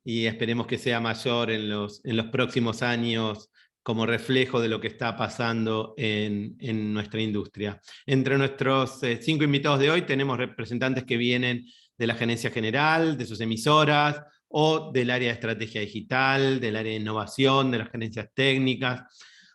y esperemos que sea mayor en los próximos años como reflejo de lo que está pasando en nuestra industria. Entre nuestros 5 invitados de hoy tenemos representantes que vienen de la gerencia general, de sus emisoras, o del área de estrategia digital, del área de innovación, de las gerencias técnicas.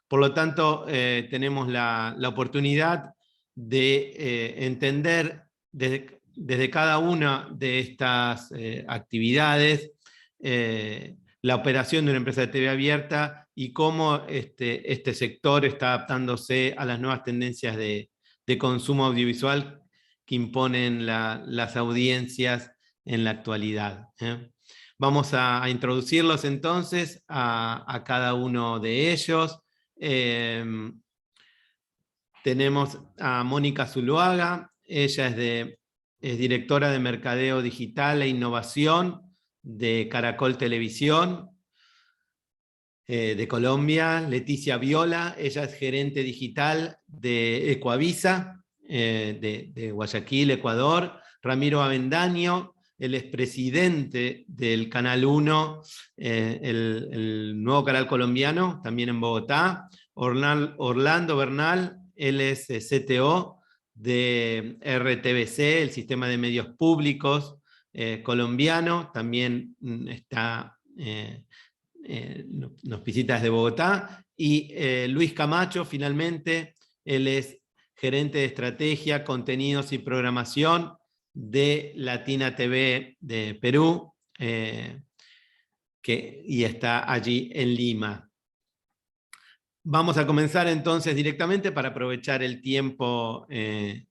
Por lo tanto, tenemos la oportunidad de entender desde cada una de estas actividades la operación de una empresa de TV abierta y cómo este sector está adaptándose a las nuevas tendencias de consumo audiovisual que imponen las audiencias en la actualidad. Vamos a introducirlos entonces a cada uno de ellos. Tenemos a Mónica Zuluaga, ella es directora de Mercadeo Digital e Innovación de Caracol Televisión de Colombia. Leticia Viola, ella es gerente digital de Ecuavisa de Guayaquil, Ecuador. Ramiro Avendaño, él es presidente del Canal 1, el nuevo canal colombiano, también en Bogotá. Orlando Bernal, él es CTO de RTBC, el sistema de medios públicos colombiano, también está, nos visita desde Bogotá. Y Luis Camacho, finalmente, él es gerente de estrategia, contenidos y programación de Latina TV de Perú, y está allí en Lima. Vamos a comenzar entonces directamente para aprovechar el tiempo que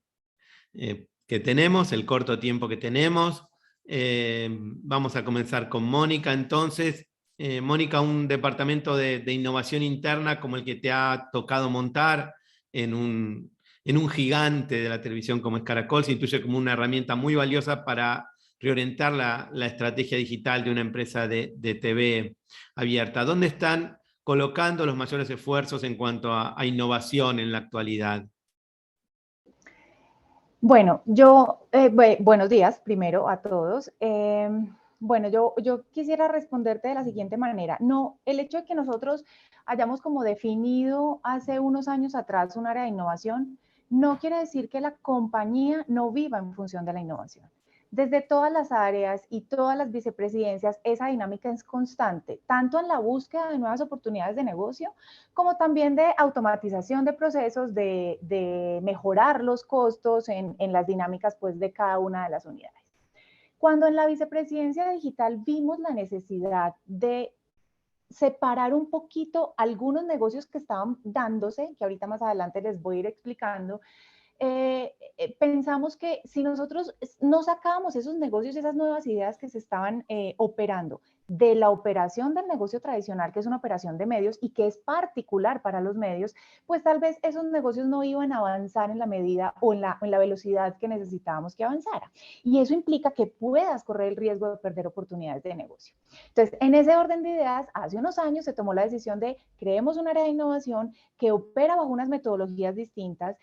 tenemos, el corto tiempo que tenemos. Vamos a comenzar con Mónica entonces. Mónica, un departamento de innovación interna como el que te ha tocado montar en un gigante de la televisión como es Caracol, se intuye como una herramienta muy valiosa para reorientar la estrategia digital de una empresa de TV abierta. ¿Dónde están colocando los mayores esfuerzos en cuanto a innovación en la actualidad? Bueno, buenos días primero a todos. Bueno, yo quisiera responderte de la siguiente manera. No, el hecho de que nosotros hayamos como definido hace unos años atrás un área de innovación, no quiere decir que la compañía no viva en función de la innovación. Desde todas las áreas y todas las vicepresidencias, esa dinámica es constante, tanto en la búsqueda de nuevas oportunidades de negocio, como también de automatización de procesos, de mejorar los costos en las dinámicas pues, de cada una de las unidades. Cuando en la vicepresidencia digital vimos la necesidad de separar un poquito algunos negocios que estaban dándose, que ahorita más adelante les voy a ir explicando, pensamos que si nosotros no sacábamos esos negocios, esas nuevas ideas que se estaban operando de la operación del negocio tradicional, que es una operación de medios y que es particular para los medios, pues tal vez esos negocios no iban a avanzar en la medida o en la velocidad que necesitábamos que avanzara. Y eso implica que puedas correr el riesgo de perder oportunidades de negocio. Entonces, en ese orden de ideas, hace unos años se tomó la decisión de creemos un área de innovación que opera bajo unas metodologías distintas.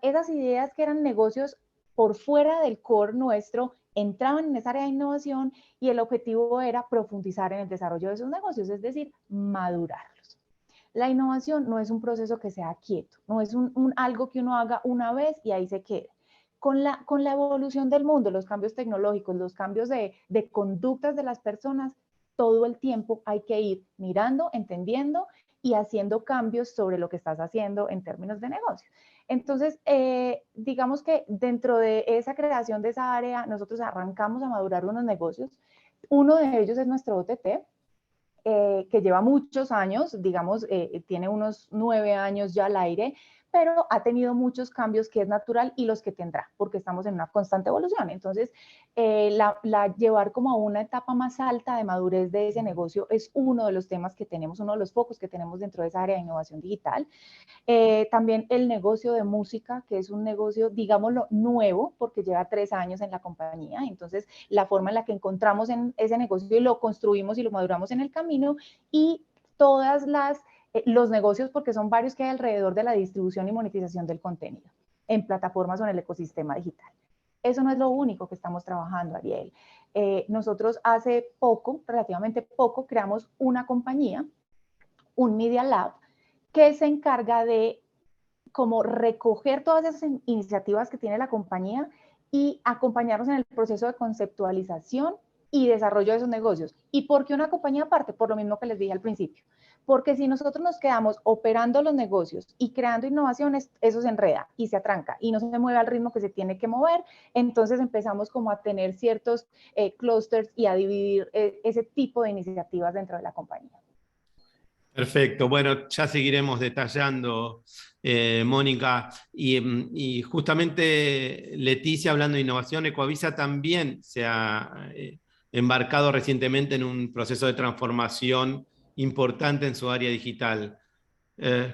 Esas ideas que eran negocios por fuera del core nuestro entraban en esa área de innovación y el objetivo era profundizar en el desarrollo de esos negocios, es decir, madurarlos. La innovación no es un proceso que sea quieto, no es algo que uno haga una vez y ahí se quede. Con la evolución del mundo, los cambios tecnológicos, los cambios de conductas de las personas, todo el tiempo hay que ir mirando, entendiendo y haciendo cambios sobre lo que estás haciendo en términos de negocio. Entonces, digamos que dentro de esa creación de esa área, nosotros arrancamos a madurar unos negocios. Uno de ellos es nuestro OTT, que lleva muchos años, digamos, tiene unos 9 años ya al aire, pero ha tenido muchos cambios que es natural y los que tendrá, porque estamos en una constante evolución. Entonces, llevar como a una etapa más alta de madurez de ese negocio es uno de los temas que tenemos, uno de los focos que tenemos dentro de esa área de innovación digital. También el negocio de música, que es un negocio, digámoslo, nuevo, porque lleva 3 años en la compañía. Entonces, la forma en la que encontramos en ese negocio y lo construimos y lo maduramos en el camino, y todas los negocios, porque son varios que hay alrededor de la distribución y monetización del contenido en plataformas o en el ecosistema digital. Eso no es lo único que estamos trabajando, Ariel. nosotros hace poco, relativamente poco, creamos una compañía, un Media Lab, que se encarga de como recoger todas esas iniciativas que tiene la compañía y acompañarnos en el proceso de conceptualización y desarrollo de esos negocios. ¿Y por qué una compañía aparte? Por lo mismo que les dije al principio. Porque si nosotros nos quedamos operando los negocios y creando innovaciones, eso se enreda y se atranca y no se mueve al ritmo que se tiene que mover. Entonces empezamos como a tener ciertos clusters y a dividir ese tipo de iniciativas dentro de la compañía. Perfecto, bueno, ya seguiremos detallando, Mónica, y justamente Leticia, hablando de innovación, Ecoavisa también se ha embarcado recientemente en un proceso de transformación importante en su área digital.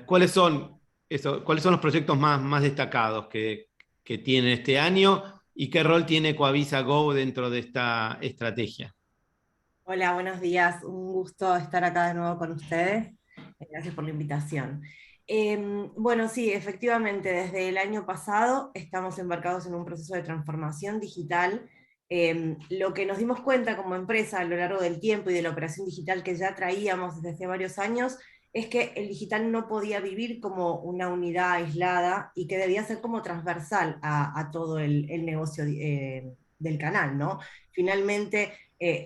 ¿Cuáles son los proyectos más destacados que tiene este año y qué rol tiene Ecoavisa Go dentro de esta estrategia? Hola, buenos días. Un gusto estar acá de nuevo con ustedes. Gracias por la invitación. Bueno, sí, efectivamente, desde el año pasado estamos embarcados en un proceso de transformación digital. Lo que nos dimos cuenta como empresa a lo largo del tiempo y de la operación digital que ya traíamos desde hace varios años es que el digital no podía vivir como una unidad aislada y que debía ser como transversal a todo el negocio del canal, ¿no? Finalmente,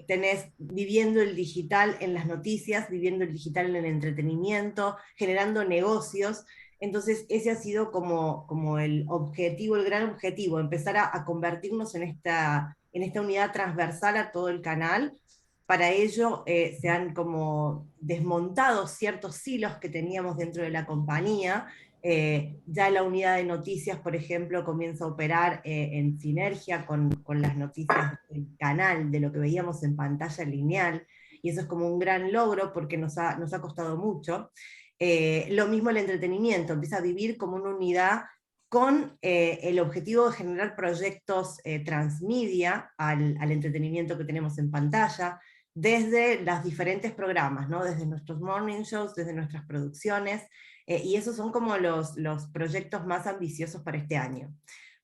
tenés viviendo el digital en las noticias, viviendo el digital en el entretenimiento, generando negocios. Entonces ese ha sido como el objetivo, el gran objetivo, empezar a convertirnos en esta unidad transversal a todo el canal. Para ello se han como desmontado ciertos silos que teníamos dentro de la compañía. Ya la unidad de noticias, por ejemplo, comienza a operar en sinergia con las noticias del canal, de lo que veíamos en pantalla lineal, y eso es como un gran logro porque nos ha costado mucho. Lo mismo el entretenimiento, empieza a vivir como una unidad con el objetivo de generar proyectos transmedia al entretenimiento que tenemos en pantalla, desde los diferentes programas, ¿no? Desde nuestros morning shows, desde nuestras producciones, y esos son como los proyectos más ambiciosos para este año.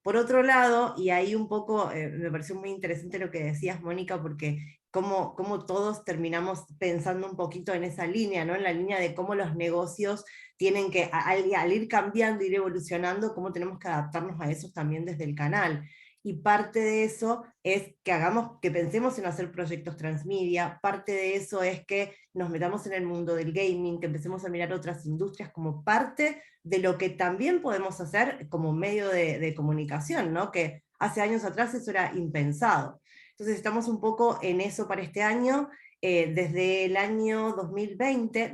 Por otro lado, y ahí un poco me pareció muy interesante lo que decías, Mónica, porque cómo todos terminamos pensando un poquito en esa línea, ¿no? En la línea de cómo los negocios tienen que, al ir cambiando, ir evolucionando, cómo tenemos que adaptarnos a eso también desde el canal. Y parte de eso es que pensemos en hacer proyectos transmedia, parte de eso es que nos metamos en el mundo del gaming, que empecemos a mirar otras industrias como parte de lo que también podemos hacer como medio de comunicación, ¿no? Que hace años atrás eso era impensado. Entonces estamos un poco en eso para este año. Desde el año 2020,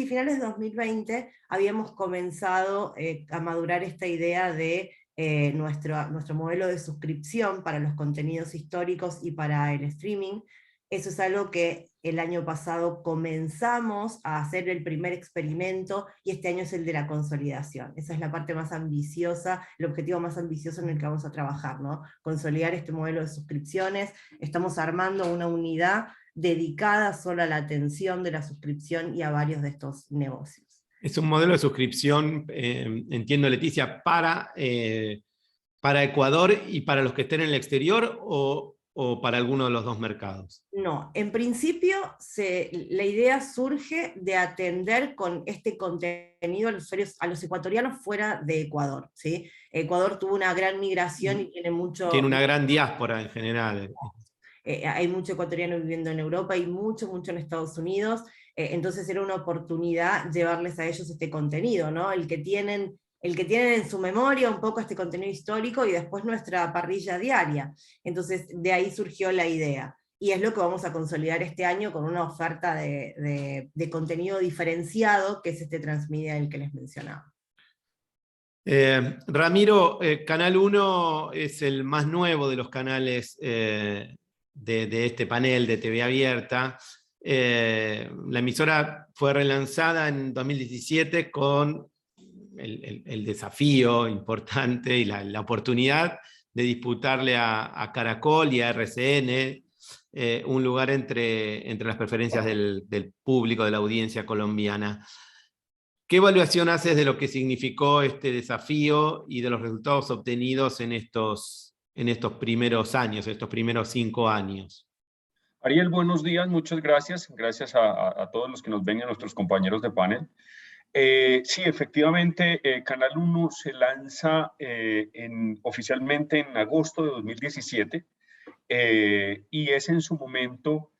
finales de 2020, habíamos comenzado a madurar esta idea de nuestro modelo de suscripción para los contenidos históricos y para el streaming. Eso es algo que el año pasado comenzamos a hacer el primer experimento, y este año es el de la consolidación. Esa es la parte más ambiciosa, el objetivo más ambicioso en el que vamos a trabajar, ¿no? Consolidar este modelo de suscripciones. Estamos armando una unidad dedicada solo a la atención de la suscripción y a varios de estos negocios. Es un modelo de suscripción, entiendo, Leticia, para Ecuador y para los que estén en el exterior, o para alguno de los dos mercados. No, en principio la idea surge de atender con este contenido a los ecuatorianos fuera de Ecuador, ¿sí? Ecuador tuvo una gran migración y tiene Tiene una gran diáspora en general. Hay mucho ecuatoriano viviendo en Europa y mucho en Estados Unidos, entonces era una oportunidad llevarles a ellos este contenido, ¿no? El que tienen en su memoria un poco este contenido histórico y después nuestra parrilla diaria. Entonces de ahí surgió la idea. Y es lo que vamos a consolidar este año con una oferta de contenido diferenciado, que es este transmedia del que les mencionaba. Ramiro, Canal 1 es el más nuevo de los canales de este panel de TV abierta. La emisora fue relanzada en 2017 con el desafío importante y la oportunidad de disputarle a Caracol y a RCN un lugar entre las preferencias del público, de la audiencia colombiana. ¿Qué evaluación haces de lo que significó este desafío y de los resultados obtenidos en estos primeros años, estos primeros 5 años? Ariel, buenos días, muchas gracias. Gracias a todos los que nos ven y a nuestros compañeros de panel. Sí, efectivamente, Canal 1 se lanza oficialmente en agosto de 2017 y es en su momento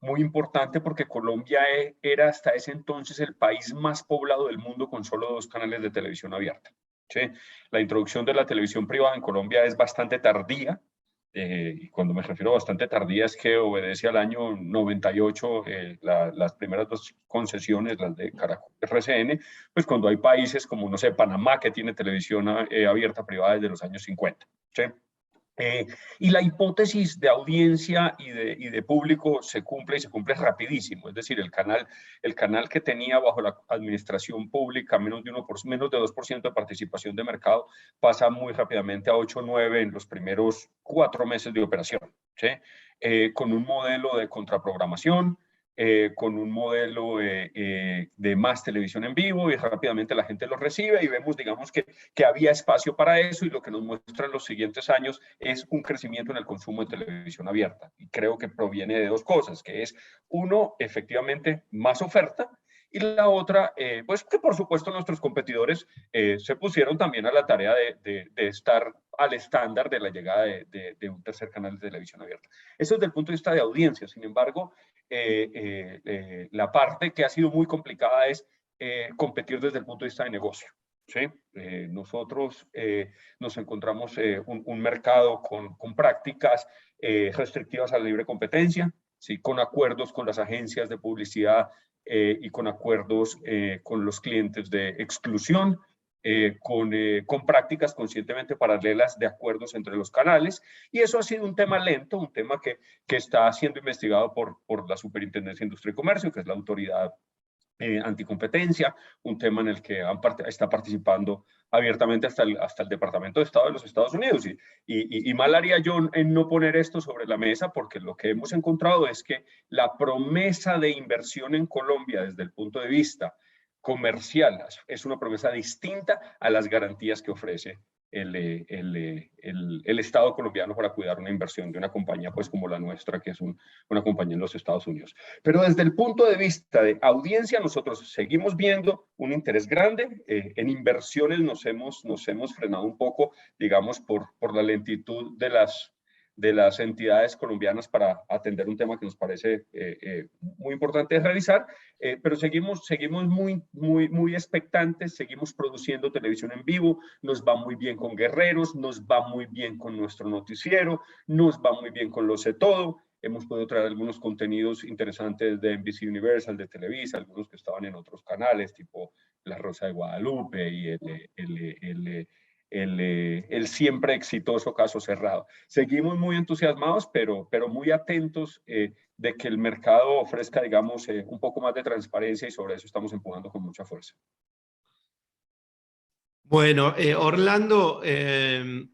muy importante porque Colombia era hasta ese entonces el país más poblado del mundo con solo 2 canales de televisión abierta. ¿Sí? La introducción de la televisión privada en Colombia es bastante tardía. Y cuando me refiero a bastante tardía es que obedece al año 98, las primeras 2 concesiones, las de Caracol RCN, pues cuando hay países como, no sé, Panamá, que tiene televisión abierta privada desde los años 50. ¿Sí? Y la hipótesis de audiencia y de público se cumple y se cumple rapidísimo. Es decir, el canal que tenía bajo la administración pública menos de 2% de participación de mercado pasa muy rápidamente a 8 o 9 en los primeros 4 meses de operación, ¿sí? Con un modelo de contraprogramación, con un modelo de más televisión en vivo, y rápidamente la gente lo recibe y vemos, digamos, que había espacio para eso, y lo que nos muestran los siguientes años es un crecimiento en el consumo de televisión abierta. Y creo que proviene de 2 cosas, que es, uno, efectivamente, más oferta, y la otra, pues que por supuesto nuestros competidores se pusieron también a la tarea de estar al estándar de la llegada de un tercer canal de televisión abierta. Eso desde el punto de vista de audiencia. Sin embargo, la parte que ha sido muy complicada es competir desde el punto de vista de negocio. ¿Sí? Nosotros nos encontramos un mercado con prácticas restrictivas a la libre competencia, ¿sí? Con acuerdos con las agencias de publicidad y con acuerdos con los clientes de exclusión, con prácticas conscientemente paralelas de acuerdos entre los canales, y eso ha sido un tema lento, un tema que está siendo investigado por la Superintendencia de Industria y Comercio, que es la autoridad anticompetencia, un tema en el que está participando abiertamente hasta el Departamento de Estado de los Estados Unidos. Y mal haría yo en no poner esto sobre la mesa, porque lo que hemos encontrado es que la promesa de inversión en Colombia desde el punto de vista comercial es una promesa distinta a las garantías que ofrece el Estado colombiano para cuidar una inversión de una compañía pues como la nuestra, que es una compañía en los Estados Unidos. Pero desde el punto de vista de audiencia, nosotros seguimos viendo un interés grande. En inversiones nos hemos frenado un poco, digamos, por la lentitud de las entidades colombianas para atender un tema que nos parece muy importante de realizar, pero seguimos muy expectantes, seguimos produciendo televisión en vivo, nos va muy bien con Guerreros, nos va muy bien con nuestro noticiero, nos va muy bien con Lo Sé Todo. Hemos podido traer algunos contenidos interesantes de NBC Universal, de Televisa, algunos que estaban en otros canales, tipo La Rosa de Guadalupe y el siempre exitoso Caso Cerrado. Seguimos muy entusiasmados, pero muy atentos de que el mercado ofrezca, digamos, un poco más de transparencia, y sobre eso estamos empujando con mucha fuerza. Bueno, Orlando, el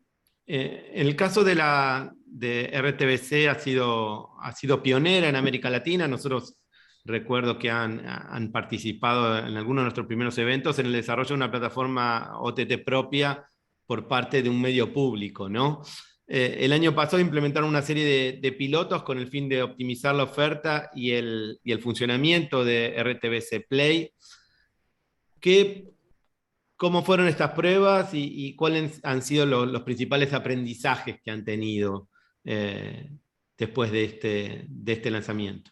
caso de RTBC ha sido pionera en América Latina. Nosotros recuerdo que han participado en algunos de nuestros primeros eventos en el desarrollo de una plataforma OTT propia por parte de un medio público, ¿no? El año pasado implementaron una serie de pilotos con el fin de optimizar la oferta y el funcionamiento de RTBC Play. ¿Cómo fueron estas pruebas y cuáles han sido los principales aprendizajes que han tenido después de este lanzamiento?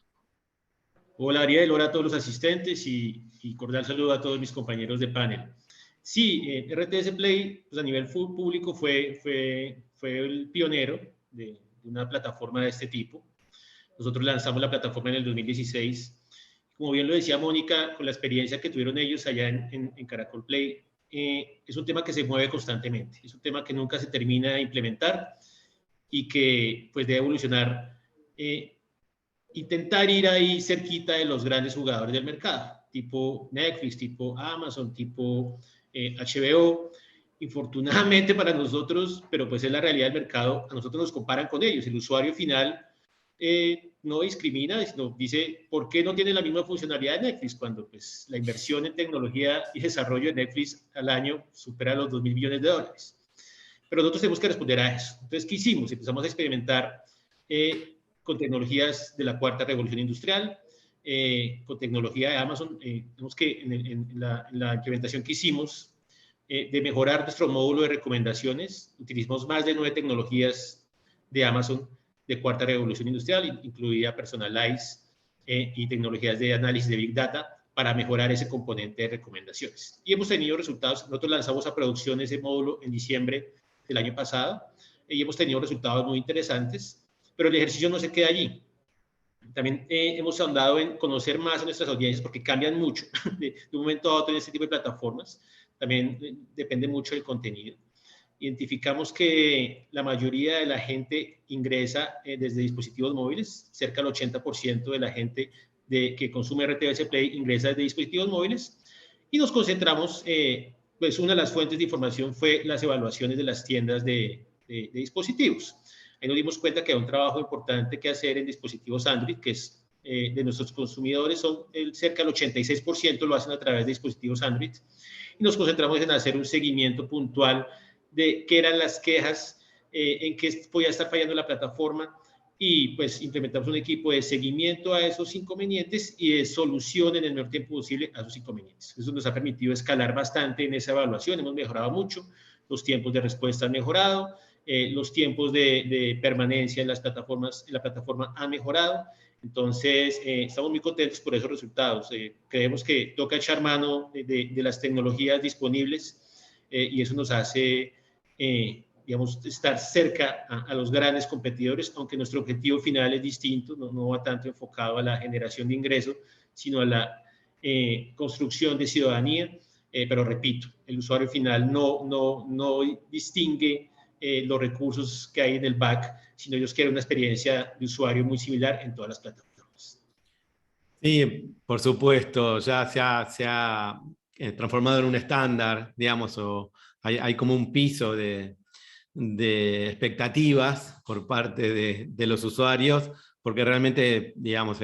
Hola Ariel, hola a todos los asistentes y cordial saludo a todos mis compañeros de panel. Sí, RTBC Play pues a nivel público fue el pionero de una plataforma de este tipo. Nosotros lanzamos la plataforma en el 2016. Como bien lo decía Mónica, con la experiencia que tuvieron ellos allá en Caracol Play, es un tema que se mueve constantemente, es un tema que nunca se termina de implementar y que pues debe evolucionar, intentar ir ahí cerquita de los grandes jugadores del mercado, tipo Netflix, tipo Amazon, tipo HBO. Infortunadamente para nosotros, pero pues es la realidad del mercado, a nosotros nos comparan con ellos. El usuario final no discrimina, sino dice, ¿por qué no tiene la misma funcionalidad de Netflix? Cuando pues, la inversión en tecnología y desarrollo de Netflix al año supera los $2.000 millones. Pero nosotros tenemos que responder a eso. Entonces, ¿qué hicimos? Empezamos a experimentar con tecnologías de la cuarta revolución industrial, con tecnología de Amazon. Vemos que en la implementación que hicimos de mejorar nuestro módulo de recomendaciones, utilizamos más de 9 tecnologías de Amazon de cuarta revolución industrial, incluida Personalize y tecnologías de análisis de Big Data, para mejorar ese componente de recomendaciones. Y hemos tenido resultados. Nosotros lanzamos a producción ese módulo en diciembre del año pasado y hemos tenido resultados muy interesantes, pero el ejercicio no se queda allí. También hemos ahondado en conocer más a nuestras audiencias porque cambian mucho de un momento a otro en este tipo de plataformas. También depende mucho del contenido. Identificamos que la mayoría de la gente ingresa desde dispositivos móviles, cerca del 80% de la gente que consume RTBS Play ingresa desde dispositivos móviles, y nos concentramos, pues una de las fuentes de información fue las evaluaciones de las tiendas de dispositivos. Ahí nos dimos cuenta que hay un trabajo importante que hacer en dispositivos Android, que es de nuestros consumidores, cerca del 86% lo hacen a través de dispositivos Android, y nos concentramos en hacer un seguimiento puntual de qué eran las quejas, en qué podía estar fallando la plataforma, y pues implementamos un equipo de seguimiento a esos inconvenientes y de solución en el menor tiempo posible a esos inconvenientes. Eso nos ha permitido escalar bastante en esa evaluación, hemos mejorado mucho, los tiempos de respuesta han mejorado, los tiempos de permanencia en las plataformas, en la plataforma han mejorado. Entonces, estamos muy contentos por esos resultados. Creemos que toca echar mano de las tecnologías disponibles, y eso nos hace, digamos, estar cerca a los grandes competidores, aunque nuestro objetivo final es distinto, no va tanto enfocado a la generación de ingresos, sino a la construcción de ciudadanía. Pero repito, el usuario final no distingue los recursos que hay en el back, sino ellos quieren una experiencia de usuario muy similar en todas las plataformas. Sí, por supuesto, ya se ha transformado en un estándar, digamos, o hay como un piso de expectativas por parte de los usuarios, porque realmente, digamos,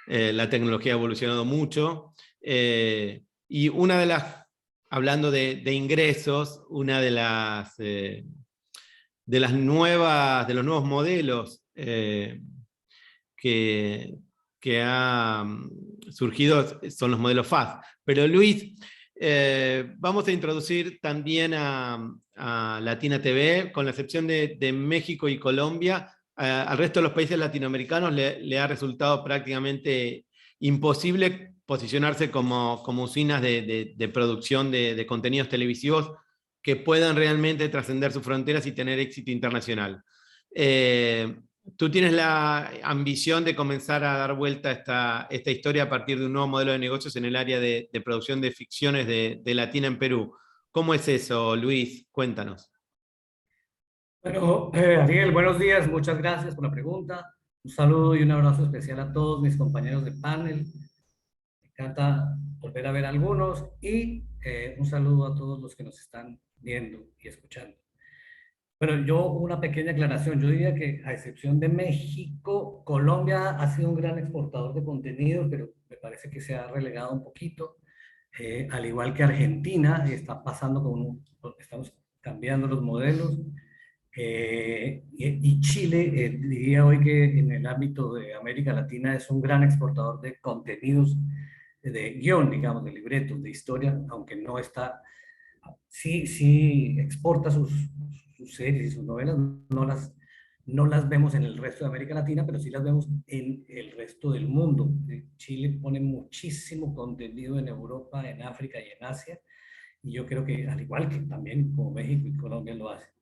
la tecnología ha evolucionado mucho. Y una de las, hablando de ingresos, una de los nuevos modelos que han surgido son los modelos FAST. Pero Luis, vamos a introducir también a Latina TV, con la excepción de México y Colombia. Al resto de los países latinoamericanos le ha resultado prácticamente imposible posicionarse como usinas de producción de contenidos televisivos que puedan realmente trascender sus fronteras y tener éxito internacional. ¿Tú tienes la ambición de comenzar a dar vuelta a esta historia a partir de un nuevo modelo de negocios en el área de producción de ficciones de Latina en Perú? ¿Cómo es eso, Luis? Cuéntanos. Bueno, Ariel, buenos días, muchas gracias por la pregunta. Un saludo y un abrazo especial a todos mis compañeros de panel. Me encanta volver a ver a algunos, y un saludo a todos los que nos están viendo y escuchando. Bueno, yo una pequeña aclaración. Yo diría que, a excepción de México, Colombia ha sido un gran exportador de contenidos, pero me parece que se ha relegado un poquito. Al igual que Argentina, está pasando estamos cambiando los modelos. Y Chile, diría hoy que en el ámbito de América Latina es un gran exportador de contenidos de guión, digamos, de libretos, de historia, aunque no está, sí exporta sus series y sus novelas, no las vemos en el resto de América Latina, pero sí las vemos en el resto del mundo. Chile pone muchísimo contenido en Europa, en África y en Asia, y yo creo que, al igual que también como México y Colombia lo hacen.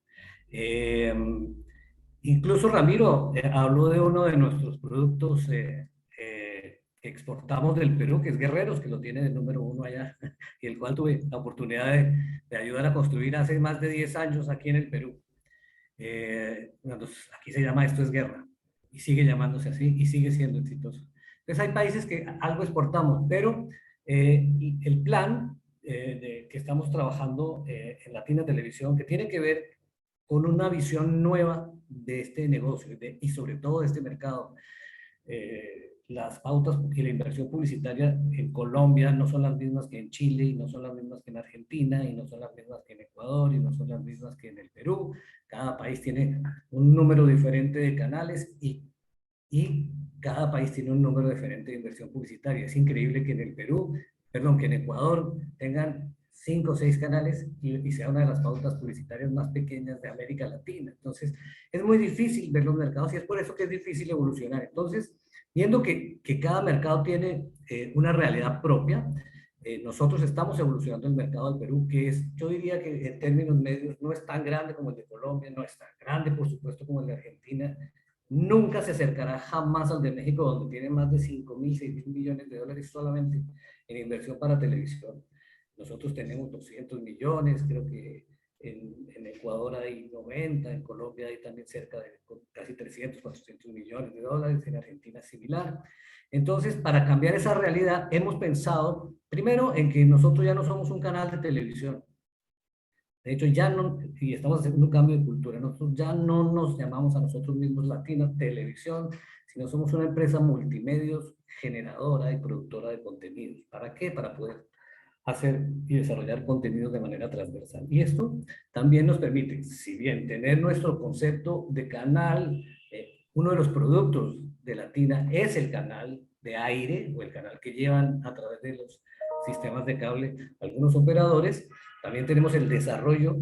Incluso Ramiro habló de uno de nuestros productos que exportamos del Perú, que es Guerreros, que lo tiene de número 1 allá, y el cual tuve la oportunidad de ayudar a construir hace más de 10 años aquí en el Perú. Aquí se llama Esto es Guerra, y sigue llamándose así, y sigue siendo exitoso. Entonces hay países que algo exportamos, pero el plan que estamos trabajando en Latina Televisión, que tiene que ver con una visión nueva de este negocio y sobre todo de este mercado. Las pautas y la inversión publicitaria en Colombia no son las mismas que en Chile, y no son las mismas que en Argentina, y no son las mismas que en Ecuador, y no son las mismas que en el Perú. Cada país tiene un número diferente de canales, y y cada país tiene un número diferente de inversión publicitaria. Es increíble que en el Perú, perdón, que en Ecuador tengan 5 o 6 canales y sea una de las pautas publicitarias más pequeñas de América Latina. Entonces, es muy difícil ver los mercados y es por eso que es difícil evolucionar. Entonces, viendo que cada mercado tiene una realidad propia, nosotros estamos evolucionando el mercado del Perú, que es, yo diría que en términos medios no es tan grande como el de Colombia, no es tan grande, por supuesto, como el de Argentina, nunca se acercará jamás al de México, donde tiene más de 5.000, 6.000 millones de dólares solamente en inversión para televisión. Nosotros tenemos 200 millones, creo que en Ecuador hay 90, en Colombia hay también cerca de casi 300, 400 millones de dólares, en Argentina es similar. Entonces, para cambiar esa realidad, hemos pensado, primero, en que nosotros ya no somos un canal de televisión. De hecho, ya no, y estamos haciendo un cambio de cultura, nosotros ya no nos llamamos a nosotros mismos Latina Televisión, sino somos una empresa multimedios generadora y productora de contenidos. ¿Para qué? Para poder hacer y desarrollar contenidos de manera transversal. Y esto también nos permite, si bien tener nuestro concepto de canal, uno de los productos de Latina es el canal de aire o el canal que llevan a través de los sistemas de cable algunos operadores, también tenemos el desarrollo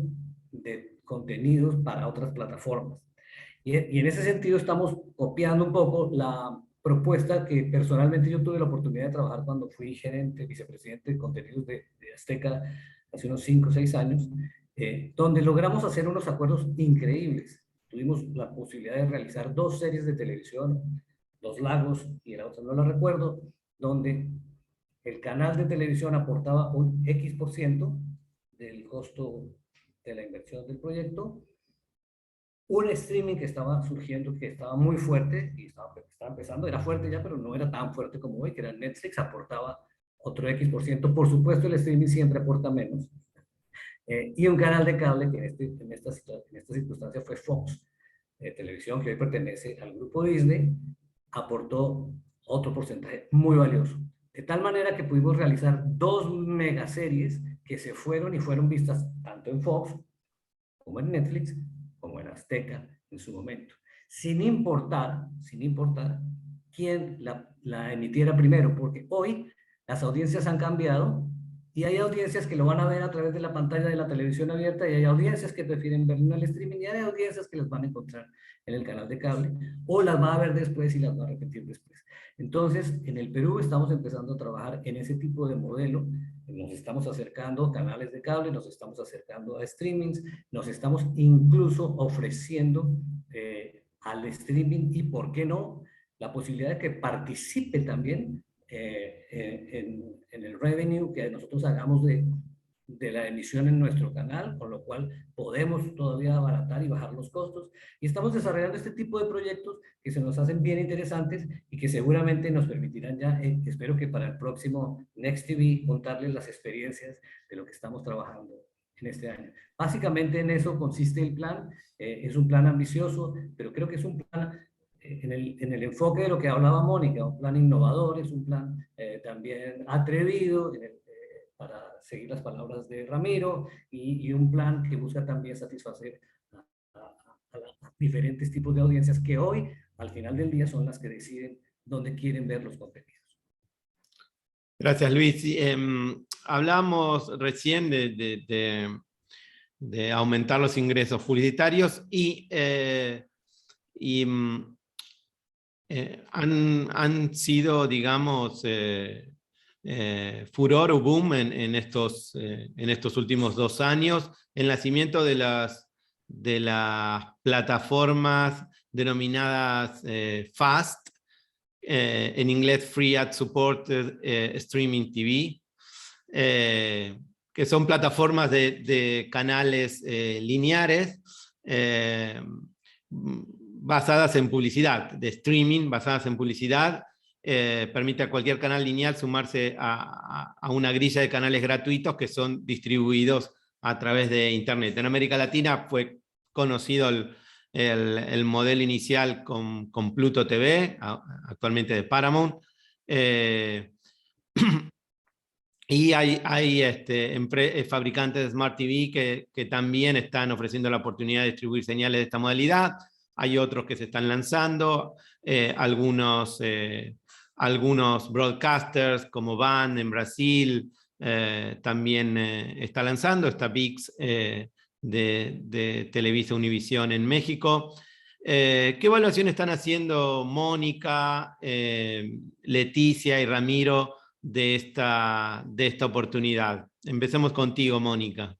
de contenidos para otras plataformas. Y en ese sentido estamos copiando un poco la propuesta que personalmente yo tuve la oportunidad de trabajar cuando fui gerente, vicepresidente de contenidos de Azteca hace unos 5 o 6 años, donde logramos hacer unos acuerdos increíbles. Tuvimos la posibilidad de realizar 2 series de televisión, Los Lagos y la otra no la recuerdo, donde el canal de televisión aportaba un X% del costo de la inversión del proyecto, un streaming que estaba surgiendo, que estaba muy fuerte y estaba empezando, era fuerte ya, pero no era tan fuerte como hoy, que era Netflix, aportaba otro X%. Por supuesto, el streaming siempre aporta menos. Y un canal de cable que en esta circunstancia fue Fox Televisión, que hoy pertenece al grupo Disney, aportó otro porcentaje muy valioso. De tal manera que pudimos realizar 2 megaseries que se fueron y fueron vistas tanto en Fox como en Netflix, como en Azteca en su momento, sin importar quién la emitiera primero, porque hoy las audiencias han cambiado y hay audiencias que lo van a ver a través de la pantalla de la televisión abierta y hay audiencias que prefieren verlo en el streaming y hay audiencias que las van a encontrar en el canal de cable o las va a ver después y las va a repetir después. Entonces, en el Perú estamos empezando a trabajar en ese tipo de modelo. Nos estamos acercando a canales de cable, nos estamos acercando a streamings, nos estamos incluso ofreciendo al streaming y, ¿por qué no?, la posibilidad de que participe también en el revenue que nosotros hagamos de la emisión en nuestro canal, con lo cual podemos todavía abaratar y bajar los costos. Y estamos desarrollando este tipo de proyectos que se nos hacen bien interesantes y que seguramente nos permitirán ya, espero que para el próximo Next TV, contarles las experiencias de lo que estamos trabajando en este año. Básicamente en eso consiste el plan. Es un plan ambicioso, pero creo que es un plan en el enfoque de lo que hablaba Mónica, un plan innovador, es un plan también atrevido, para seguir las palabras de Ramiro, y un plan que busca también satisfacer a diferentes tipos de audiencias que hoy, al final del día, son las que deciden dónde quieren ver los contenidos. Gracias, Luis. Hablamos recién de aumentar los ingresos publicitarios y han sido, digamos, furor o boom en estos últimos 2 años, el nacimiento de las plataformas denominadas FAST, en inglés Free Ad Supported Streaming TV, que son plataformas de canales lineares basadas en publicidad, de streaming basadas en publicidad. Permite a cualquier canal lineal sumarse a una grilla de canales gratuitos que son distribuidos a través de Internet. En América Latina fue conocido el modelo inicial con Pluto TV, actualmente de Paramount, y hay fabricantes de Smart TV que también están ofreciendo la oportunidad de distribuir señales de esta modalidad. hay otros que se están lanzando, algunos broadcasters como Band en Brasil también está lanzando, está ViX de Televisa Univisión en México. ¿Qué evaluación están haciendo Mónica, Leticia y Ramiro de esta oportunidad? Empecemos contigo, Mónica.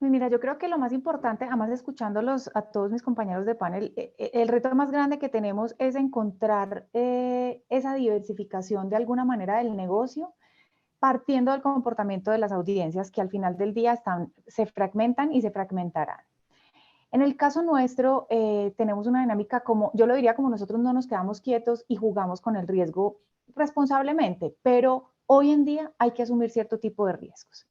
Mira, yo creo que lo más importante, además escuchándolos a todos mis compañeros de panel, el reto más grande que tenemos es encontrar esa diversificación de alguna manera del negocio, partiendo del comportamiento de las audiencias que al final del día se fragmentan y se fragmentarán. En el caso nuestro, tenemos una dinámica como, yo lo diría como nosotros no nos quedamos quietos y jugamos con el riesgo responsablemente, pero hoy en día hay que asumir cierto tipo de riesgos.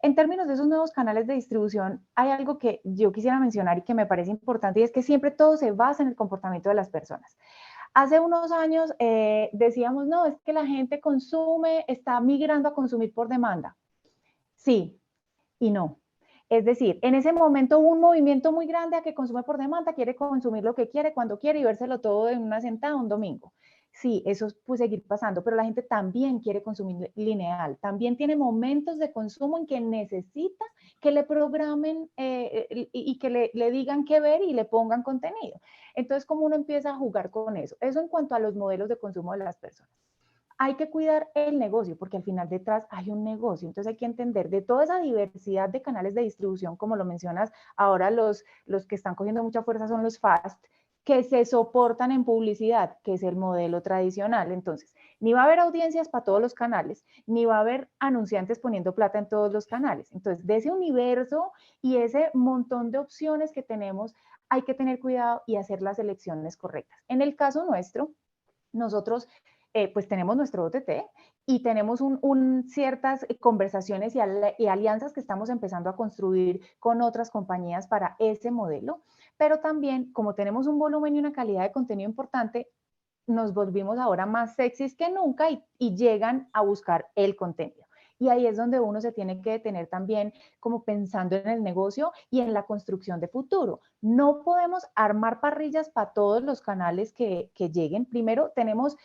En términos de esos nuevos canales de distribución, hay algo que yo quisiera mencionar y que me parece importante, y es que siempre todo se basa en el comportamiento de las personas. Hace unos años decíamos, no, es que la gente consume, está migrando a consumir por demanda. Sí y no. Es decir, en ese momento hubo un movimiento muy grande a que consume por demanda, quiere consumir lo que quiere, cuando quiere y vérselo todo en una sentada un domingo. Sí, eso puede seguir pasando, pero la gente también quiere consumir lineal, también tiene momentos de consumo en que necesita que le programen y que le digan qué ver y le pongan contenido. Entonces, ¿cómo uno empieza a jugar con eso? Eso en cuanto a los modelos de consumo de las personas. Hay que cuidar el negocio, porque al final detrás hay un negocio. Entonces hay que entender de toda esa diversidad de canales de distribución, como lo mencionas, ahora los que están cogiendo mucha fuerza son los FAST, que se soportan en publicidad, que es el modelo tradicional. Entonces, ni va a haber audiencias para todos los canales, ni va a haber anunciantes poniendo plata en todos los canales. Entonces, de ese universo y ese montón de opciones que tenemos, hay que tener cuidado y hacer las elecciones correctas. En el caso nuestro, nosotros pues tenemos nuestro OTT y tenemos ciertas conversaciones y alianzas que estamos empezando a construir con otras compañías para ese modelo, pero también como tenemos un volumen y una calidad de contenido importante, nos volvimos ahora más sexys que nunca y llegan a buscar el contenido. Y ahí es donde uno se tiene que detener también como pensando en el negocio y en la construcción de futuro. No podemos armar parrillas para todos los canales que lleguen. Primero tenemos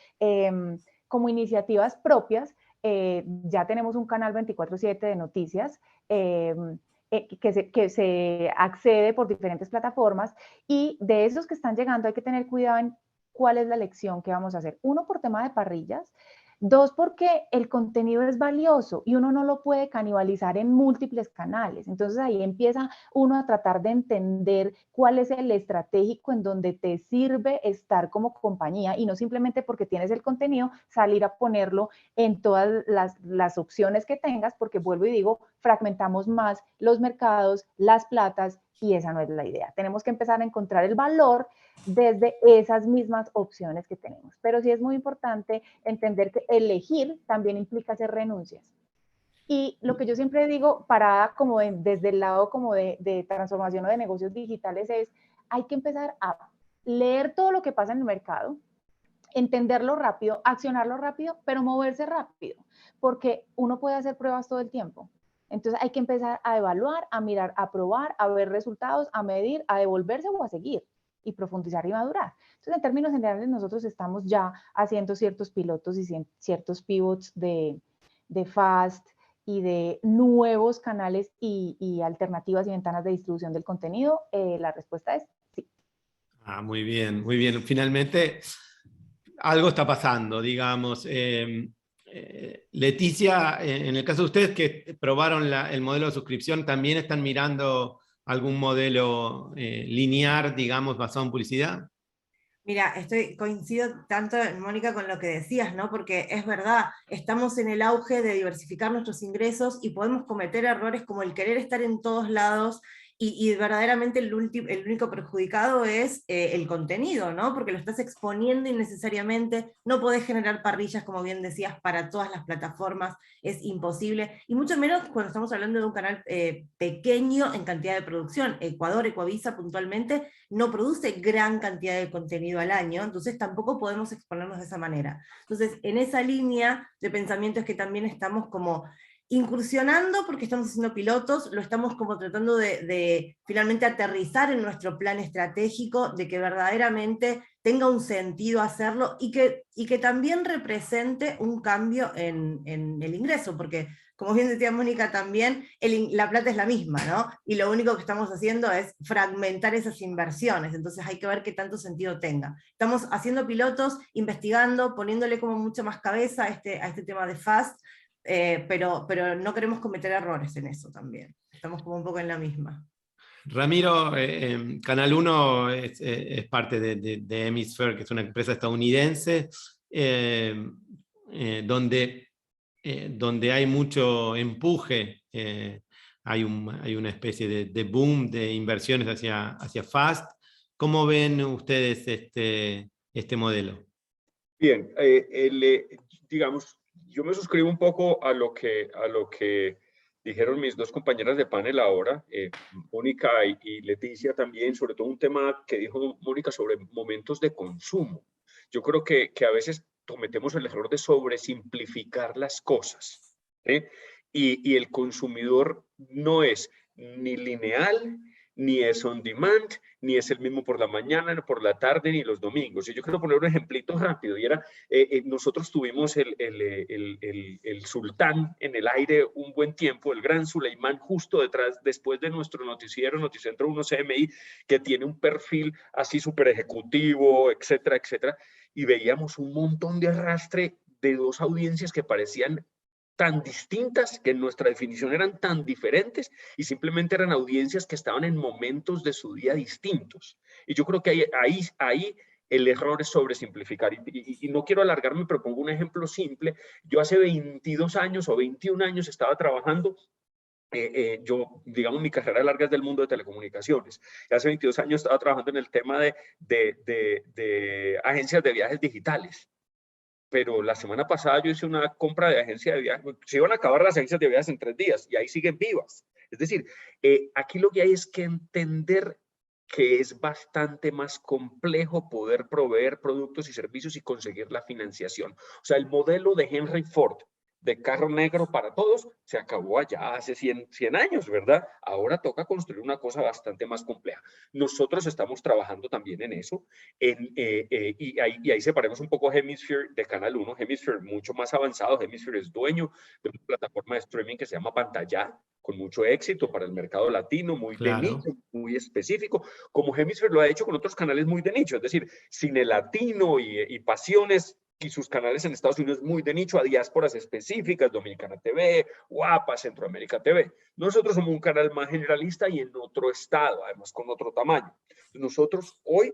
como iniciativas propias, ya tenemos un canal 24/7 de noticias, que se accede por diferentes plataformas, y de esos que están llegando hay que tener cuidado en cuál es la elección que vamos a hacer. Uno, por tema de parrillas. Dos, porque el contenido es valioso y uno no lo puede canibalizar en múltiples canales. Entonces ahí empieza uno a tratar de entender cuál es el estratégico en donde te sirve estar como compañía y no simplemente porque tienes el contenido salir a ponerlo en todas las opciones que tengas, porque vuelvo y digo, fragmentamos más los mercados, las platas, y esa no es la idea. Tenemos que empezar a encontrar el valor desde esas mismas opciones que tenemos. Pero sí es muy importante entender que elegir también implica hacer renuncias. Y lo que yo siempre digo, parada como desde el lado como de transformación o de negocios digitales, es hay que empezar a leer todo lo que pasa en el mercado, entenderlo rápido, accionarlo rápido, pero moverse rápido, porque uno puede hacer pruebas todo el tiempo. Entonces hay que empezar a evaluar, a mirar, a probar, a ver resultados, a medir, a devolverse o a seguir y profundizar y madurar. Entonces, en términos generales, nosotros estamos ya haciendo ciertos pilotos y ciertos pivots de FAST y de nuevos canales y alternativas y ventanas de distribución del contenido. La respuesta es sí. Muy bien, muy bien. Finalmente, algo está pasando, digamos. Leticia, en el caso de ustedes que probaron el modelo de suscripción, ¿también están mirando algún modelo lineal, digamos, basado en publicidad? Mira, coincido tanto, Mónica, con lo que decías, ¿no? Porque es verdad, estamos en el auge de diversificar nuestros ingresos y podemos cometer errores como el querer estar en todos lados, y verdaderamente el único perjudicado es el contenido, ¿no? Porque lo estás exponiendo innecesariamente, no podés generar parrillas, como bien decías, para todas las plataformas, es imposible, y mucho menos cuando estamos hablando de un canal pequeño en cantidad de producción. Ecuavisa puntualmente no produce gran cantidad de contenido al año, entonces tampoco podemos exponernos de esa manera. Entonces, en esa línea de pensamiento es que también estamos como incursionando porque estamos haciendo pilotos, lo estamos como tratando de finalmente aterrizar en nuestro plan estratégico, de que verdaderamente tenga un sentido hacerlo y que también represente un cambio en el ingreso, porque como bien decía Mónica también, la plata es la misma, ¿no? Y lo único que estamos haciendo es fragmentar esas inversiones, entonces hay que ver qué tanto sentido tenga. Estamos haciendo pilotos, investigando, poniéndole como mucha más cabeza a este tema de FAST, pero no queremos cometer errores en eso también. Estamos como un poco en la misma. Ramiro, Canal 1 es parte de Hemisphere, que es una empresa estadounidense, donde hay mucho empuje, hay una especie de boom de inversiones hacia FAST. ¿Cómo ven ustedes este modelo? Bien, digamos, yo me suscribo un poco a lo que dijeron mis dos compañeras de panel ahora, Mónica y Leticia también, sobre todo un tema que dijo Mónica sobre momentos de consumo. Yo creo que a veces cometemos el error de sobresimplificar las cosas, ¿sí? Y el consumidor no es ni lineal, ni es on demand, ni es el mismo por la mañana, ni por la tarde, ni los domingos. Y yo quiero poner un ejemplito rápido, y era, nosotros tuvimos el sultán en el aire un buen tiempo, el gran Suleimán, justo después de nuestro noticiero, Noticentro 1 CMI, que tiene un perfil así súper ejecutivo, etcétera, etcétera, y veíamos un montón de arrastre de dos audiencias que parecían tan distintas, que en nuestra definición eran tan diferentes, y simplemente eran audiencias que estaban en momentos de su día distintos. Y yo creo que ahí el error es sobresimplificar. Y no quiero alargarme, pero pongo un ejemplo simple. Yo hace 22 años o 21 años estaba trabajando, yo, digamos, mi carrera larga es del mundo de telecomunicaciones. Hace 22 años estaba trabajando en el tema de agencias de viajes digitales. Pero la semana pasada yo hice una compra de agencia de viajes, se iban a acabar las agencias de viajes en 3 días y ahí siguen vivas. Es decir, aquí lo que hay es que entender que es bastante más complejo poder proveer productos y servicios y conseguir la financiación. O sea, el modelo de Henry Ford, de carro negro para todos, se acabó allá hace 100 años, ¿verdad? Ahora toca construir una cosa bastante más compleja. Nosotros estamos trabajando también en eso, y ahí separemos un poco Hemisphere de Canal 1. Hemisphere mucho más avanzado. Hemisphere es dueño de una plataforma de streaming que se llama Pantalla, con mucho éxito para el mercado latino, muy de nicho, muy específico, como Hemisphere lo ha hecho con otros canales muy de nicho, es decir, Cine Latino y Pasiones, y sus canales en Estados Unidos muy de nicho, a diásporas específicas, Dominicana TV, Guapa, Centroamérica TV. Nosotros somos un canal más generalista y en otro estado, además con otro tamaño. Nosotros hoy,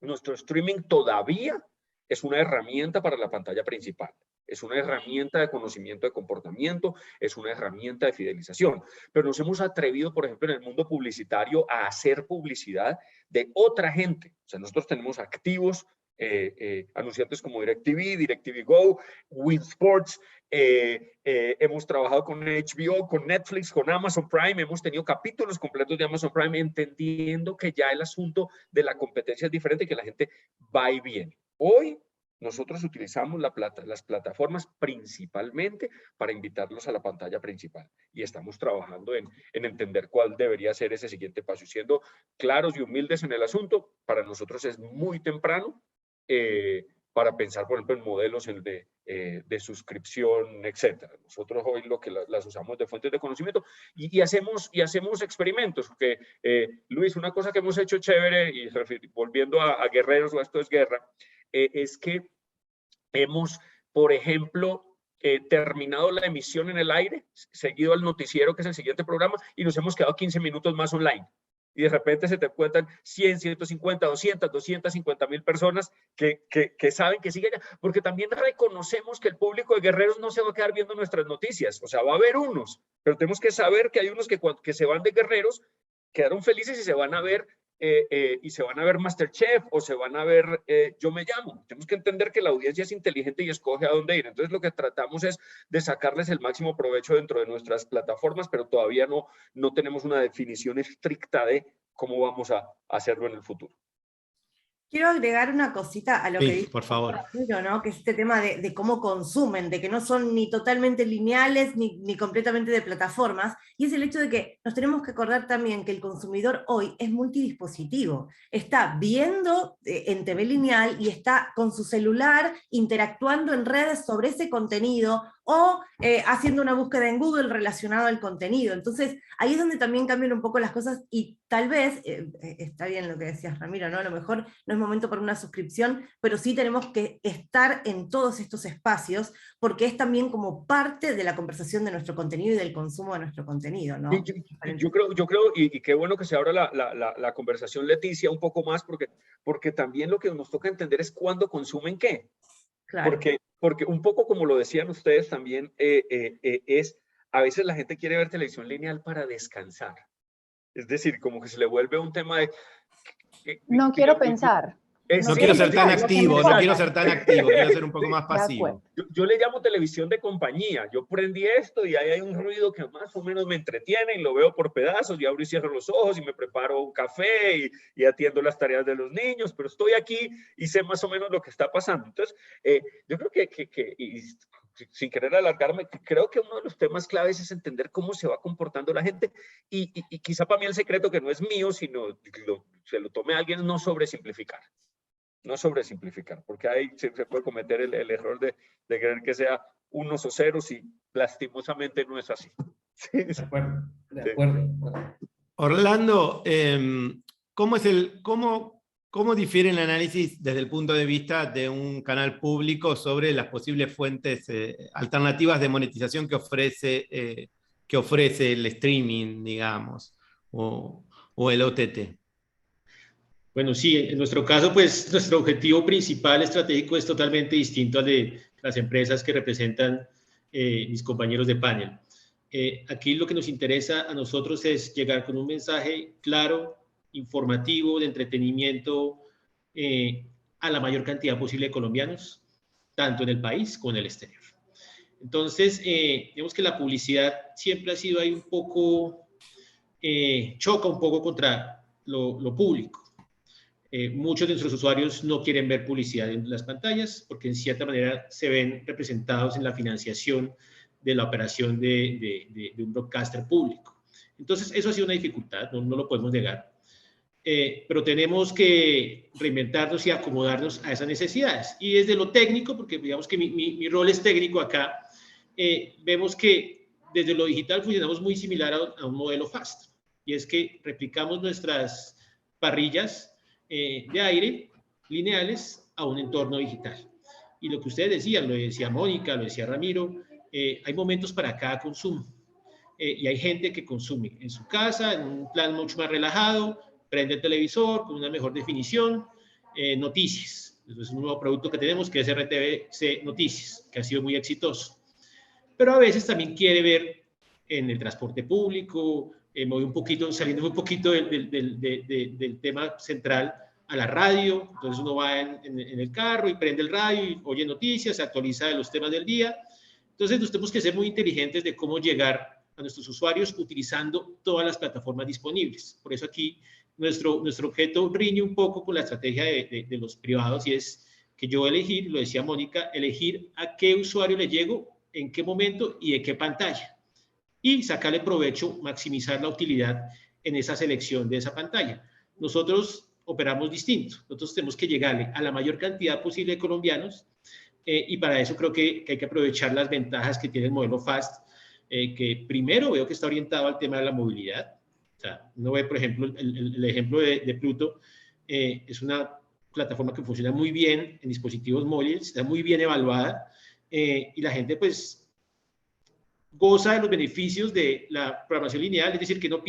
nuestro streaming todavía es una herramienta para la pantalla principal. Es una herramienta de conocimiento de comportamiento, es una herramienta de fidelización. Pero nos hemos atrevido, por ejemplo, en el mundo publicitario a hacer publicidad de otra gente. O sea, nosotros tenemos activos anunciantes como DirecTV Go, Win Sports, hemos trabajado con HBO, con Netflix, con Amazon Prime, hemos tenido capítulos completos de Amazon Prime, entendiendo que ya el asunto de la competencia es diferente, que la gente va y viene. Hoy nosotros utilizamos las plataformas principalmente para invitarlos a la pantalla principal, y estamos trabajando en entender cuál debería ser ese siguiente paso. Y siendo claros y humildes en el asunto, para nosotros es muy temprano para pensar, por ejemplo, en modelos de suscripción, etcétera. Nosotros hoy lo que las usamos de fuentes de conocimiento y hacemos experimentos. Porque, Luis, una cosa que hemos hecho chévere, y volviendo a Guerreros o Esto es Guerra, es que hemos, por ejemplo, terminado la emisión en el aire, seguido al noticiero, que es el siguiente programa, y nos hemos quedado 15 minutos más online. Y de repente se te cuentan 100, 150, 200, 250,000 personas que saben que siguen allá, porque también reconocemos que el público de Guerreros no se va a quedar viendo nuestras noticias. O sea, va a haber unos, pero tenemos que saber que hay unos que se van de Guerreros, quedaron felices y se van a ver MasterChef, o se van a ver Yo Me Llamo. Tenemos que entender que la audiencia es inteligente y escoge a dónde ir. Entonces lo que tratamos es de sacarles el máximo provecho dentro de nuestras plataformas, pero todavía no tenemos una definición estricta de cómo vamos a hacerlo en el futuro. Quiero agregar una cosita a lo que dice, por favor, Ramiro, ¿no? Que es este tema de cómo consumen, de que no son ni totalmente lineales ni completamente de plataformas, y es el hecho de que nos tenemos que acordar también que el consumidor hoy es multidispositivo, está viendo en TV lineal y está con su celular interactuando en redes sobre ese contenido o haciendo una búsqueda en Google relacionado al contenido. Entonces, ahí es donde también cambian un poco las cosas y tal vez, está bien lo que decías, Ramiro, ¿no? A lo mejor no es momento para una suscripción, pero sí tenemos que estar en todos estos espacios, porque es también como parte de la conversación de nuestro contenido y del consumo de nuestro contenido, ¿no? Yo creo y qué bueno que se abra la conversación, Leticia, un poco más, porque también lo que nos toca entender es cuándo consumen qué. Claro. Porque un poco como lo decían ustedes también, es, a veces la gente quiere ver televisión lineal para descansar. Es decir, como que se le vuelve un tema de... No quiero pensar. No quiero ser tan activo, quiero ser un poco más pasivo. Yo le llamo televisión de compañía. Yo prendí esto y ahí hay un ruido que más o menos me entretiene y lo veo por pedazos y abro y cierro los ojos y me preparo un café y atiendo las tareas de los niños, pero estoy aquí y sé más o menos lo que está pasando. Entonces, yo creo que y sin querer alargarme, creo que uno de los temas claves es entender cómo se va comportando la gente y quizá para mí el secreto que no es mío, sino se lo tome alguien, no sobresimplificar. No sobresimplificar, porque ahí se puede cometer el error de creer que sea unos o ceros y lastimosamente no es así. Sí. De acuerdo. Orlando, ¿cómo difiere el análisis desde el punto de vista de un canal público sobre las posibles fuentes alternativas de monetización que ofrece el streaming, digamos, o el OTT? Bueno, sí, en nuestro caso, pues nuestro objetivo principal estratégico es totalmente distinto al de las empresas que representan mis compañeros de panel. Aquí lo que nos interesa a nosotros es llegar con un mensaje claro, informativo, de entretenimiento a la mayor cantidad posible de colombianos, tanto en el país como en el exterior. Entonces, digamos que la publicidad siempre ha sido ahí un poco, choca un poco contra lo público. Muchos de nuestros usuarios no quieren ver publicidad en las pantallas porque en cierta manera se ven representados en la financiación de la operación de un broadcaster público. Entonces, eso ha sido una dificultad, no lo podemos negar. Pero tenemos que reinventarnos y acomodarnos a esas necesidades. Y desde lo técnico, porque digamos que mi rol es técnico acá, vemos que desde lo digital funcionamos muy similar a un modelo FAST. Y es que replicamos nuestras parrillas de aire lineales a un entorno digital. Y lo que ustedes decían, lo decía Mónica, lo decía Ramiro, hay momentos para cada consumo. Y hay gente que consume en su casa, en un plan mucho más relajado, prende el televisor con una mejor definición, noticias. Eso es un nuevo producto que tenemos que es RTVC Noticias, que ha sido muy exitoso. Pero a veces también quiere ver en el transporte público, saliendo un poquito del tema central a la radio. Entonces uno va en el carro y prende el radio y oye noticias, se actualiza de los temas del día. Entonces nos tenemos que ser muy inteligentes de cómo llegar a nuestros usuarios utilizando todas las plataformas disponibles. Por eso aquí nuestro objeto riñe un poco con la estrategia de los privados y es que yo elegir, lo decía Mónica, elegir a qué usuario le llego, en qué momento y de qué pantalla. Y sacarle provecho, maximizar la utilidad en esa selección de esa pantalla. Nosotros operamos distinto. Nosotros tenemos que llegarle a la mayor cantidad posible de colombianos y para eso creo que hay que aprovechar las ventajas que tiene el modelo FAST, que primero veo que está orientado al tema de la movilidad. O sea, uno ve, por ejemplo, el ejemplo de Pluto, es una plataforma que funciona muy bien en dispositivos móviles, está muy bien evaluada y la gente pues goza de los beneficios de la programación lineal, es decir, que no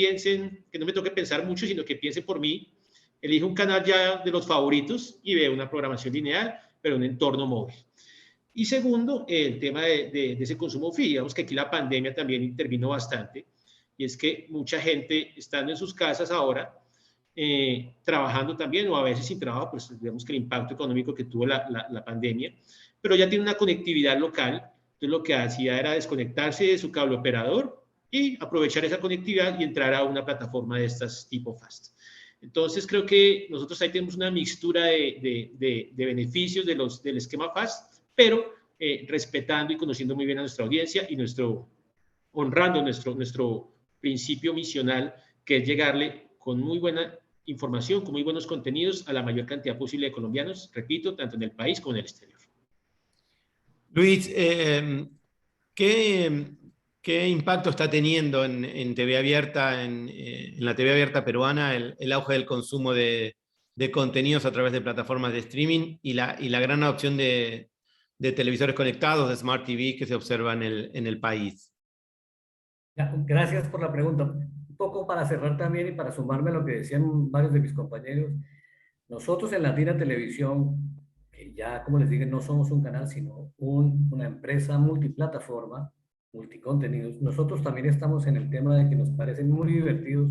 me toque pensar mucho, sino que piense por mí, elijo un canal ya de los favoritos y veo una programación lineal, pero en un entorno móvil. Y segundo, el tema de ese consumo free. Digamos que aquí la pandemia también intervino bastante, y es que mucha gente estando en sus casas ahora, trabajando también, o a veces sin trabajo, pues digamos que el impacto económico que tuvo la pandemia, pero ya tiene una conectividad local. Entonces lo que hacía era desconectarse de su cable operador y aprovechar esa conectividad y entrar a una plataforma de estas tipo FAST. Entonces creo que nosotros ahí tenemos una mixtura de beneficios del esquema FAST, pero respetando y conociendo muy bien a nuestra audiencia y honrando nuestro principio misional, que es llegarle con muy buena información, con muy buenos contenidos a la mayor cantidad posible de colombianos, repito, tanto en el país como en el exterior. Luis, ¿qué impacto está teniendo en TV abierta, en la TV abierta peruana, el auge del consumo de contenidos a través de plataformas de streaming y la gran adopción de televisores conectados, de Smart TV que se observa en el país? Gracias por la pregunta. Un poco para cerrar también y para sumarme a lo que decían varios de mis compañeros, nosotros en Latina Televisión, que ya como les dije no somos un canal sino una empresa multiplataforma, multicontenidos, nosotros también estamos en el tema de que nos parecen muy divertidos,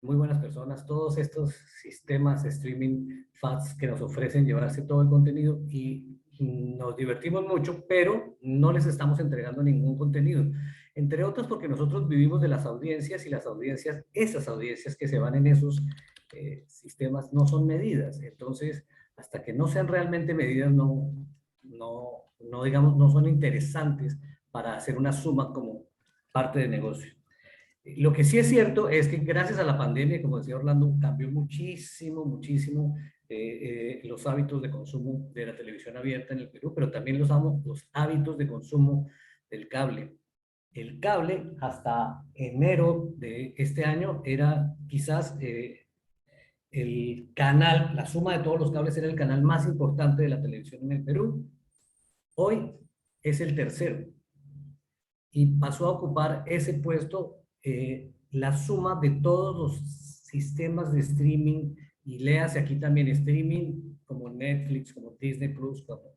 muy buenas personas, todos estos sistemas de streaming FAST que nos ofrecen llevarse todo el contenido y nos divertimos mucho, pero no les estamos entregando ningún contenido. Entre otros porque nosotros vivimos de las audiencias y las audiencias, esas audiencias que se van en esos sistemas no son medidas. Entonces, hasta que no sean realmente medidas, digamos, no son interesantes para hacer una suma como parte de negocio. Lo que sí es cierto es que gracias a la pandemia, como decía Orlando, cambió muchísimo los hábitos de consumo de la televisión abierta en el Perú, pero también los hábitos de consumo del cable. El cable hasta enero de este año era quizás el canal, la suma de todos los cables era el canal más importante de la televisión en el Perú. Hoy es el tercero y pasó a ocupar ese puesto la suma de todos los sistemas de streaming, y léase aquí también streaming como Netflix, como Disney Plus, como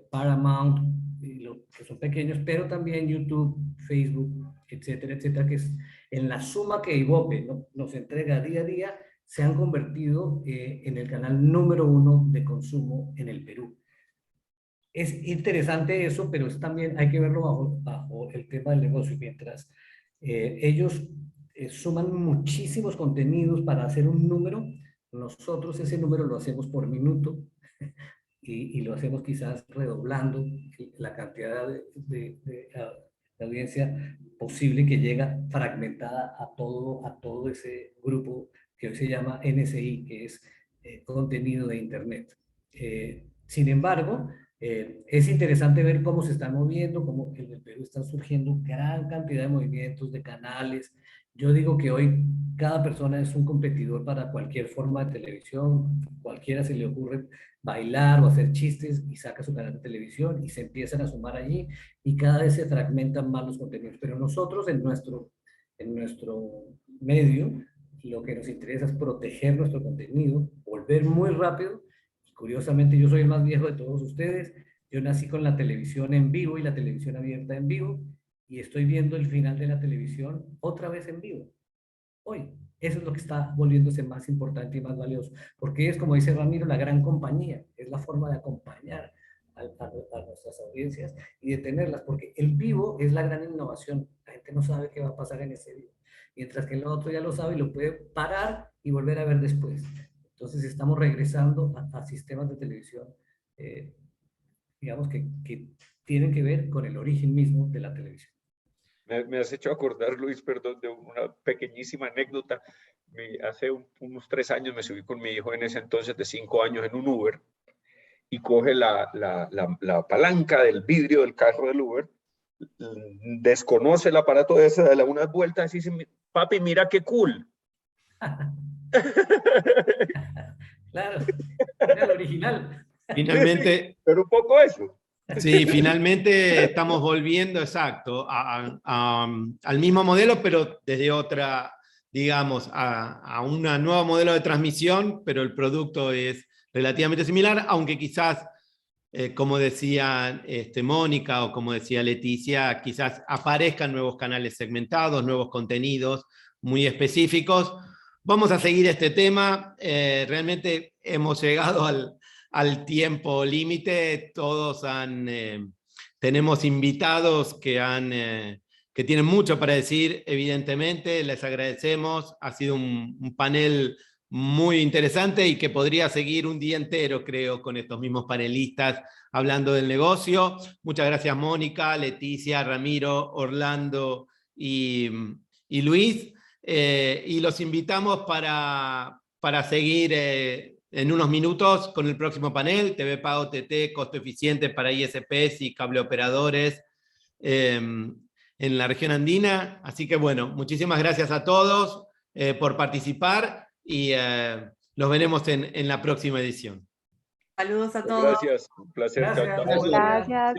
Paramount, que son pequeños, pero también YouTube, Facebook, etcétera, etcétera, que es en la suma que Ibope nos entrega día a día, se han convertido en el canal número 1 de consumo en el Perú. Es interesante eso, pero es también hay que verlo bajo el tema del negocio. Mientras ellos suman muchísimos contenidos para hacer un número, nosotros ese número lo hacemos por minuto y lo hacemos quizás redoblando la cantidad de audiencia posible que llega fragmentada a todo ese grupo que hoy se llama NSI, que es contenido de Internet. Sin embargo, es interesante ver cómo se están moviendo, cómo en el Perú están surgiendo gran cantidad de movimientos, de canales. Yo digo que hoy cada persona es un competidor para cualquier forma de televisión, cualquiera se le ocurre bailar o hacer chistes y saca su canal de televisión y se empiezan a sumar allí y cada vez se fragmentan más los contenidos. Pero nosotros en nuestro medio, lo que nos interesa es proteger nuestro contenido, volver muy rápido. Curiosamente, yo soy el más viejo de todos ustedes. Yo nací con la televisión en vivo y la televisión abierta en vivo, y estoy viendo el final de la televisión otra vez en vivo. Hoy, eso es lo que está volviéndose más importante y más valioso, porque es, como dice Ramiro, la gran compañía, es la forma de acompañar a nuestras audiencias y de tenerlas, porque el vivo es la gran innovación. La gente no sabe qué va a pasar en ese vivo, mientras que el otro ya lo sabe y lo puede parar y volver a ver después. Entonces estamos regresando a sistemas de televisión, digamos que tienen que ver con el origen mismo de la televisión. Me has hecho acordar, Luis, perdón, de una pequeñísima anécdota. Hace unos 3 años me subí con mi hijo, en ese entonces de 5 años, en un Uber, y coge la palanca del vidrio del carro del Uber, desconoce el aparato ese, da unas vueltas y dice: papi, mira qué cool. Claro, era el original. Finalmente, pero un poco eso. Sí, finalmente estamos volviendo, exacto, al mismo modelo, pero desde otra, digamos, a un nuevo modelo de transmisión, pero el producto es relativamente similar, aunque quizás, como decía Mónica o como decía Leticia, quizás aparezcan nuevos canales segmentados, nuevos contenidos muy específicos. Vamos a seguir este tema. Realmente hemos llegado al tiempo límite. Todos tenemos invitados que tienen mucho para decir, evidentemente. Les agradecemos. Ha sido un panel muy interesante y que podría seguir un día entero, creo, con estos mismos panelistas hablando del negocio. Muchas gracias, Mónica, Leticia, Ramiro, Orlando y Luis. Y los invitamos para seguir en unos minutos con el próximo panel, TV Pago TT, costo eficiente para ISPs y cable operadores en la región andina. Así que bueno, muchísimas gracias a todos por participar y los veremos en la próxima edición. Saludos a todos. Gracias, un placer. Gracias. Chao, chao. Gracias.